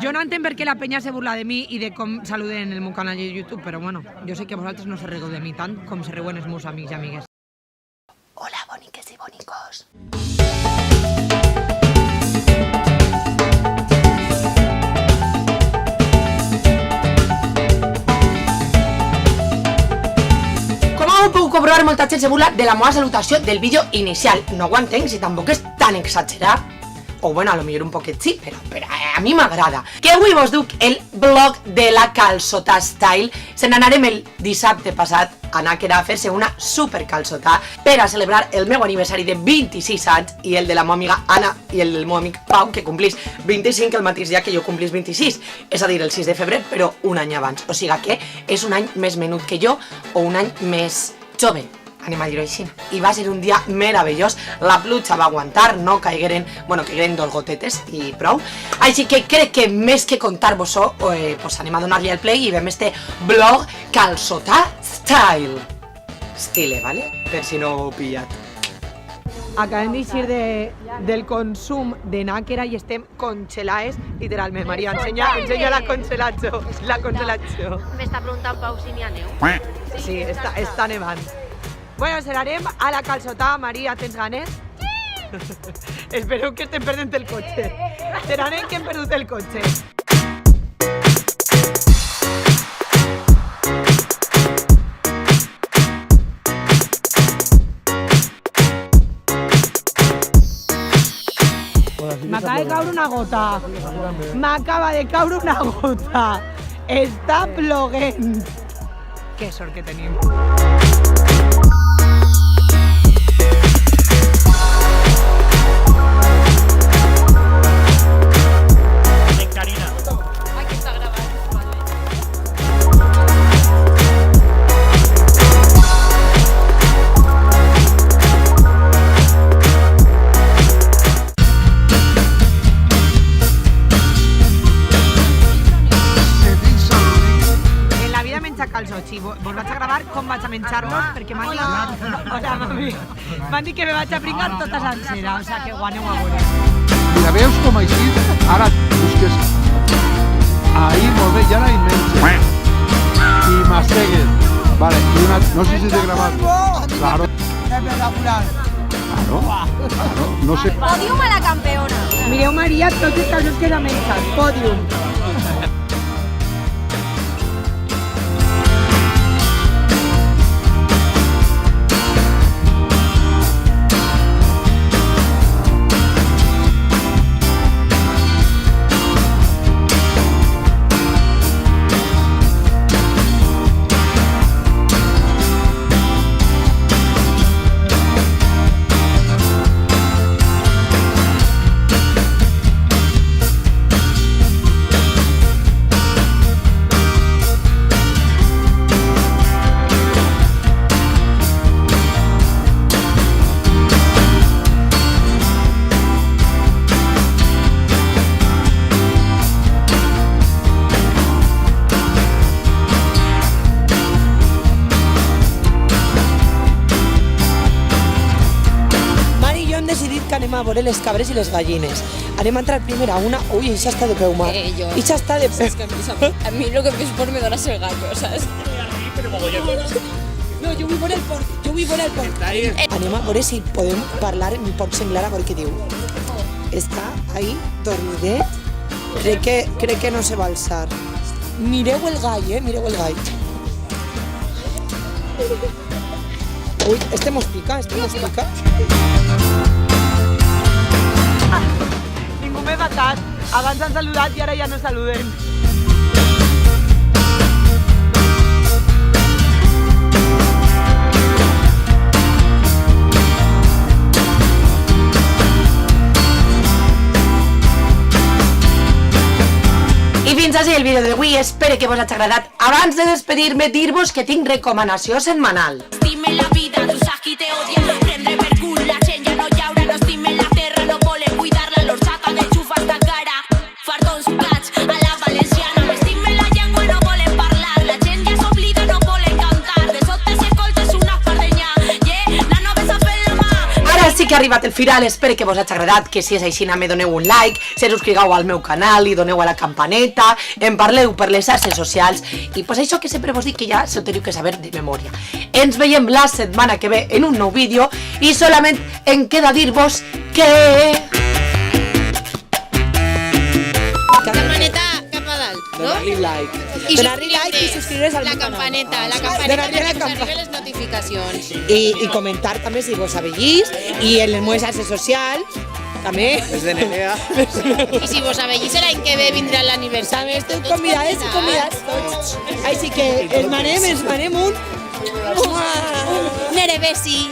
Jo no entenc per què la penya se burla de mi i de com saluden en el meu canal de YouTube, però bueno, jo sé que vosaltres no se rieu de mi tant com se riuen els meus amics i amigues. Hola, boniques i bonicos. Com puc comprovar, molta gent se burla de la meva salutació del vídeo inicial. No ho entenc, si tampoc és tan exagerat. O bueno, a lo millor un poquet sí, però a mi m'agrada. Que avui vos duc el vlog de la calçotà style. Se n'anarem el dissabte passat a Nàquera a fer-se una super calçotà per a celebrar el meu aniversari de 26 anys i el de la meva amiga Anna i el del meu amic Pau, que complís 25 el mateix dia que jo complís 26, és a dir, el 6 de febrer, però un any abans. O sigui que és un any més menut que jo o un any més jove. Anem a dir-ho així. I va ser un dia meravellós, la pluja va aguantar, no caigueren, bueno, caigueren 2 gotetes i prou. Així que crec que més que contar-vos-ho, pues anem a donar-li el play i veiem este vlog calçotà style. Stile, ¿vale? Per si no ho heu pillat. Acabem d'eixir del consum de Nàquera i estem congelades, literalment. Maria, ensenya la congelació. M'està preguntant Pau si n'hi ha neu. Sí, està nevant. Bueno, serarem a la calçotà. Maria, tens ganes? Sí! Espereu que estem perdent el cotxe. Serarem que hem perdut el cotxe. M'acaba de caure una gota. M'acaba de caure una gota. Està ploguent. Que sort que tenim. Vos vaig a gravar com vaig a menjar-los perquè m'han dit que me vaig a pringar tota sencera, o sigui que ho aneu a veure. Mira, veus com així, ara busques ahí, molt bé, i ara menges i mastegues, vale, i una, no sé si t'he gravat. Claro. Claro, no sé. Pòdium a la campeona. Mireu, Maria, tots els casos que la menjat, pòdium. Anem a veure les cabres i les gallines. Anem a entrar primer a una... Ui, això està de peu mal. Això està de peu... A mi lo que més por me dona ser gallo, ¿sabes? No, jo vull veure el porc. Anem a veure si podem parlar en porc senglar, a veure què diu. Està ahí, dormidet. Crec que no se va alçar. Mireu el gall, mireu el gall. Ui, este mos pica. Ningú m'he matat. Abans han saludat i ara ja no saluden. I fins així el vídeo d'avui, espero que vos hagi agradat. Abans de despedir-me, dir-vos que tinc recomanació setmanal. Estime la vida, tu saps qui te odia. Prendre per cul, la gent ja no llaura. No estime la terra, no volen cuidar-la. L'orxata de xufa esta cara. Fartons plats a la valenciana. Estime la llengua, no volen parlar. La gent ja s'oblida, no volen cantar. De sota si escoltes una fardenya. Yeah, la nova s'ha fet la mà. Ara sí que ha arribat el final, espero que vos hagi agradat, que si és així me doneu un like, se subscrigueu al meu canal i doneu a la campaneta, em parleu per les xarxes socials i pues això que sempre vos dic que ja s'ho teniu que saber de memòria. Ens veiem la setmana que ve en un nou vídeo i solament em queda dir-vos que... Campaneta cap a dalt, no? Donar-li like. I Donar-li like i subscriure's al la meu canal. campaneta Donar-li la perquè us campa- arriben les notificacions. I comentar també si vos sabellís i en les meves xarxes socials també. I si vos avellís l'any que ve vindrà l'aniversari. També esteu convidades i convidats tots. Així que esmanem un... Nerebesi.